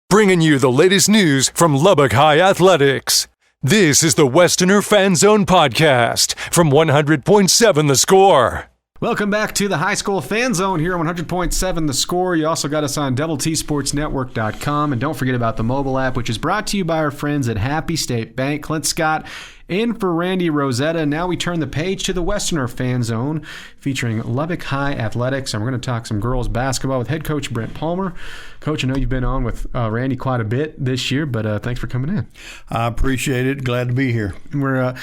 bringing you the latest news from Lubbock High Athletics. This is the Westerner Fan Zone podcast from 100.7 The Score. Welcome back to the High School Fan Zone here on 100.7 The Score. You also got us on DoubleTSportsNetwork.com. And don't forget about the mobile app, which is brought to you by our friends at Happy State Bank. Clint Scott in for Randy Rosetta. Now we turn the page to the Westerner Fan Zone featuring Lubbock High Athletics. And we're going to talk some girls basketball with head coach Brent Palmer. Coach, I know you've been on with Randy quite a bit this year, but thanks for coming in. I appreciate it. Glad to be here. And we're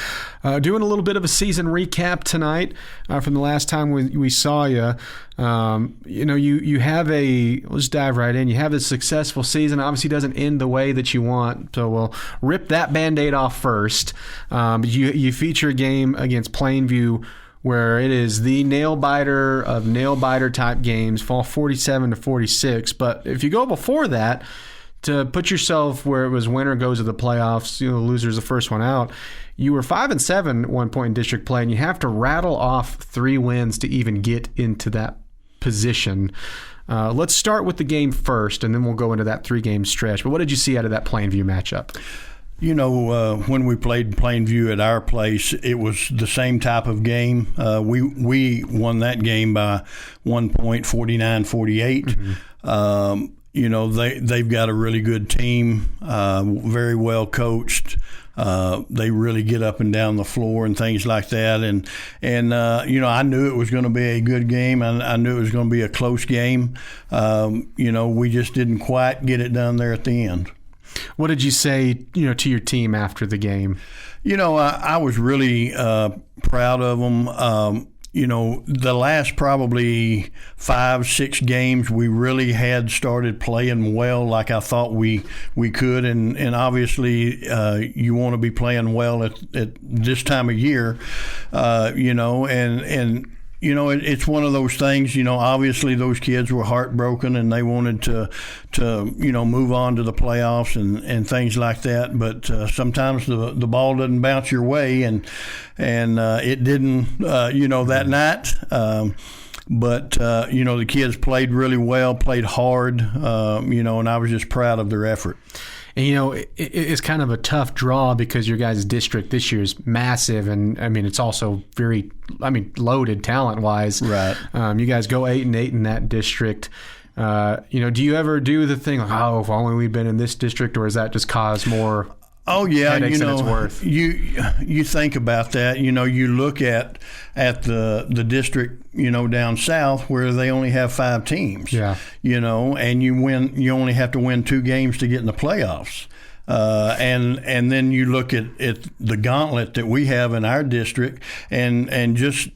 doing a little bit of a season recap tonight from the last time we saw you. You have let's dive right in. You have a successful season. Obviously doesn't end the way that you want, so we'll rip that Band-Aid off first. You feature a game against Plainview where it is the nail-biter of nail-biter type games, fall 47-46. But if you go before that, to put yourself where it was winner goes to the playoffs, loser's the first one out, you were 5-7 at one point in district play, and you have to rattle off 3 wins to even get into that position. Let's start with the game first, and then we'll go into that 3-game stretch. But what did you see out of that Plainview matchup? When we played Plainview at our place, it was the same type of game. We won that game by 1 point, 49-48. Mm-hmm. They've got a really good team, very well coached. They really get up and down the floor and things like that. And I knew it was going to be a good game. I knew it was going to be a close game. We just didn't quite get it done there at the end. What did you say, to your team after the game? I was really proud of them. The last probably 5-6 games, we really had started playing well like I thought we could. And obviously, you want to be playing well at this time of year, it's one of those things, obviously those kids were heartbroken and they wanted to move on to the playoffs and things like that. But sometimes the ball doesn't bounce your way, and it didn't, that night. But the kids played really well, played hard, and I was just proud of their effort. And, it's kind of a tough draw because your guys' district this year is massive. And, it's also very, loaded talent-wise. Right. You guys go 8-8 in that district. Do you ever do the thing like, if only we'd been in this district, or does that just cause more headaches than it's worth? You think about that. You look at the district, down south where they only have 5 teams. Yeah. And you only have to win 2 games to get in the playoffs. And then you look at the gauntlet that we have in our district, and just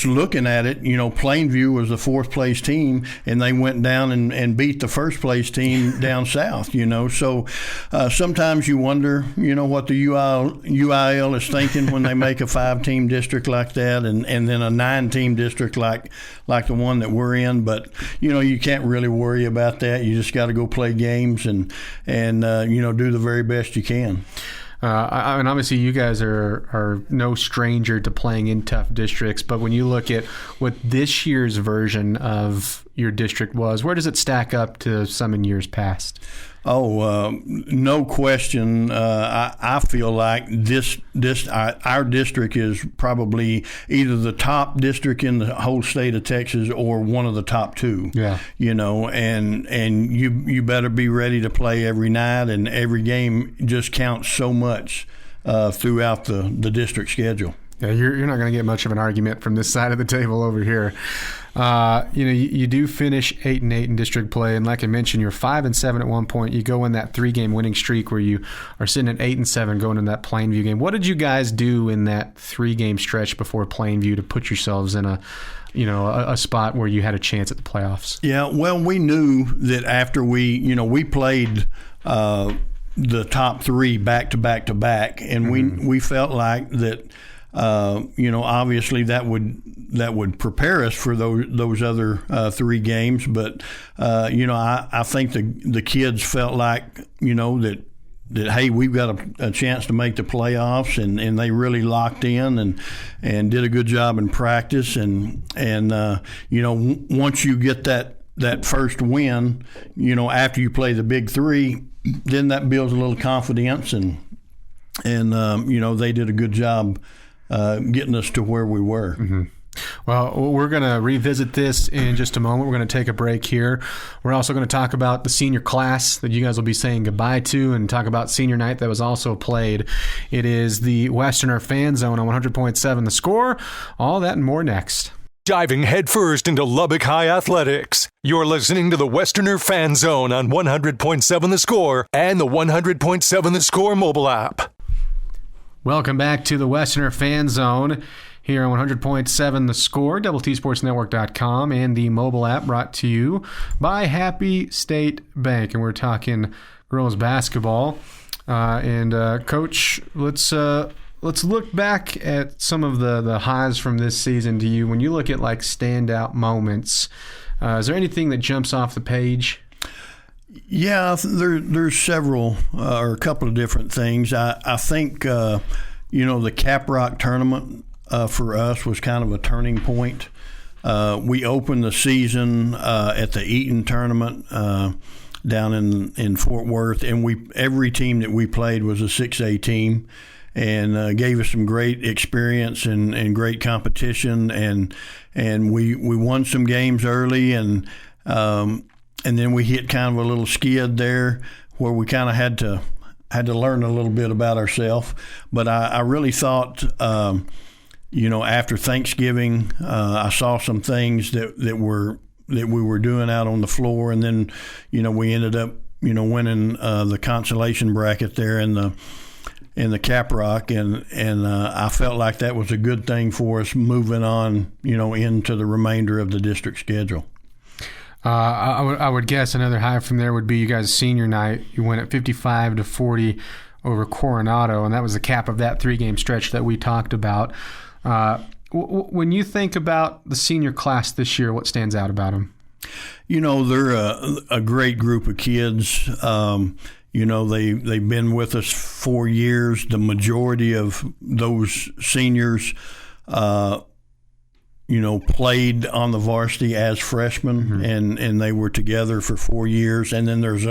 looking at it, Plainview was the 4th place team, and they went down and beat the 1st place team down south. So sometimes you wonder, what the UIL is thinking when they make a 5-team district like that, and then a 9-team district like the one that we're in. But you can't really worry about that. You just got to go play games and do the very best you can. And obviously you guys are no stranger to playing in tough districts, but when you look at what this year's version of your district was, where does it stack up to some in years past? No question. I feel like our district is probably either the top district in the whole state of Texas or one of the top 2. Yeah. And you better be ready to play every night, and every game just counts so much throughout the district schedule. Yeah, you're not going to get much of an argument from this side of the table over here. You do finish 8-8 in district play, and like I mentioned, you're 5-7 at one point. You go in that 3-game winning streak where you are sitting at 8-7 going in that Plainview game. What did you guys do in that 3-game stretch before Plainview to put yourselves in a spot where you had a chance at the playoffs? Yeah, well, we knew that after we played the top 3 back to back to back, and we felt like that. Obviously that would prepare us for those other 3 games. But I think the kids felt like that hey, we've got a chance to make the playoffs, and they really locked in and did a good job in practice. And once you get that first win, after you play the big 3. then that builds a little confidence, and they did a good job getting us to where we were. Mm-hmm. Well, we're going to revisit this in just a moment. We're going to take a break here. We're also going to talk about the senior class that you guys will be saying goodbye to, and talk about senior night that was also played. It is the Westerner Fan Zone on 100.7 The Score. All that and more next. Diving headfirst into Lubbock High athletics. You're listening to the Westerner Fan Zone on 100.7 The Score and the 100.7 The Score mobile app. Welcome back to the Westerner Fan Zone here on 100.7 The Score, TSportsNetwork.com, and the mobile app, brought to you by Happy State Bank. And we're talking girls basketball. Coach, let's look back at some of the highs from this season to you. When you look at like standout moments, is there anything that jumps off the page? Yeah, there's several or a couple of different things. I think the Caprock tournament for us was kind of a turning point. We opened the season at the Eaton tournament down in Fort Worth, and every team that we played was a 6A team, and gave us some great experience and great competition, and we won some games early, and then we hit kind of a little skid there where we kind of had to learn a little bit about ourselves. But I really thought, after Thanksgiving, I saw some things that we were doing out on the floor, and then we ended up winning the consolation bracket there in the Caprock, and I felt like that was a good thing for us moving on into the remainder of the district schedule. I would guess another high from there would be you guys' senior night. You went at 55-40 over Coronado, and that was the cap of that 3-game stretch that we talked about. When you think about the senior class this year, what stands out about them? They're a great group of kids. They've been with us 4 years. The majority of those seniors played on the varsity as freshmen, mm-hmm. and they were together for 4 years. And then there's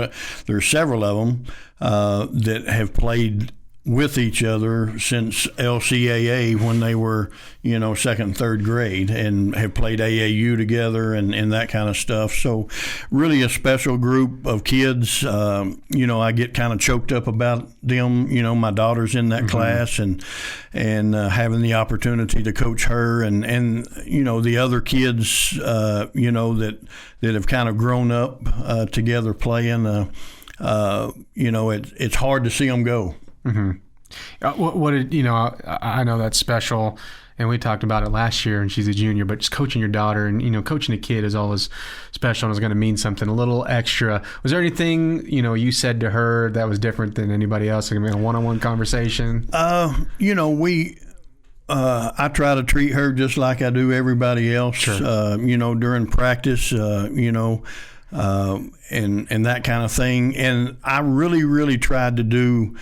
several of them that have played with each other since LCAA when they were, second and third grade, and have played AAU together and that kind of stuff. So really a special group of kids. I get kind of choked up about them. My daughter's in that mm-hmm. class, and having the opportunity to coach her and the other kids, that have kind of grown up together playing, it's hard to see them go. Mm-hmm. What did I know that's special, and we talked about it last year, and she's a junior, but just coaching your daughter and coaching a kid is always special and is going to mean something a little extra. Was there anything you said to her that was different than anybody else? Like a one-on-one conversation? I try to treat her just like I do everybody else. Sure. During practice, and that kind of thing, and I really tried to do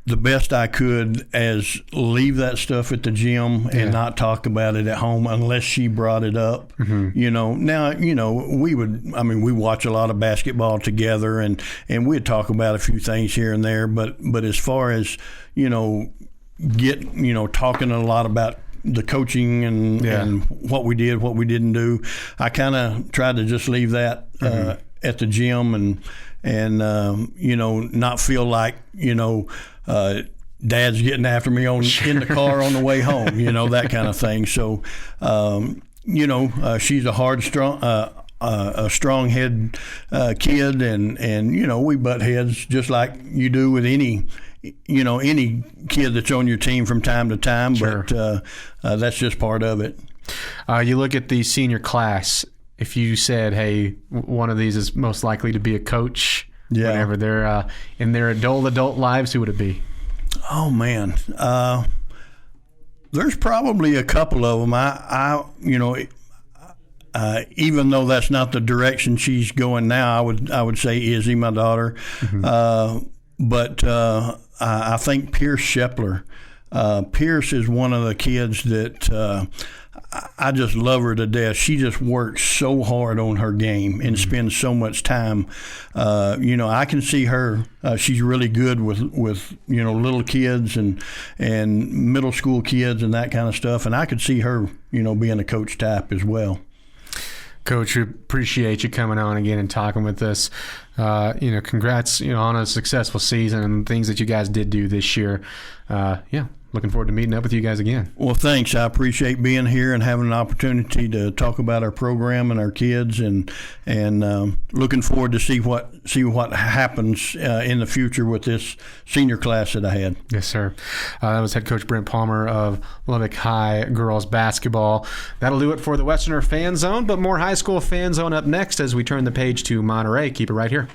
the best I could as leave that stuff at the gym and not talk about it at home unless she brought it up. Mm-hmm. Now, we watch a lot of basketball together, and we'd talk about a few things here and there, but as far as, talking a lot about the coaching and what we did, what we didn't do, I kind of tried to just leave that at the gym and not feel like, Dad's getting after me in the car on the way home, that kind of thing. So, she's a hard, strong head kid, and we butt heads just like you do with any kid that's on your team from time to time. Sure. But that's just part of it. You look at the senior class. If you said, hey, one of these is most likely to be a coach, whenever they're in their adult lives, who would it be? Oh, man. There's probably a couple of them. Even though that's not the direction she's going now, I would say Izzy, my daughter. Mm-hmm. But I think Pierce Shepler. Pierce is one of the kids that I just love her to death. She just works so hard on her game and spends so much time. I can see her. She's really good with little kids and middle school kids and that kind of stuff. And I could see her, being a coach type as well. Coach, we appreciate you coming on again and talking with us. Congrats, on a successful season and things that you guys did do this year. Looking forward to meeting up with you guys again. Well, thanks. I appreciate being here and having an opportunity to talk about our program and our kids, and looking forward to see what happens in the future with this senior class that I had. Yes, sir. That was head coach Brent Palmer of Lubbock High girls basketball. That'll do it for the Westerner Fan Zone, but more high school Fan Zone up next as we turn the page to Monterey. Keep it right here.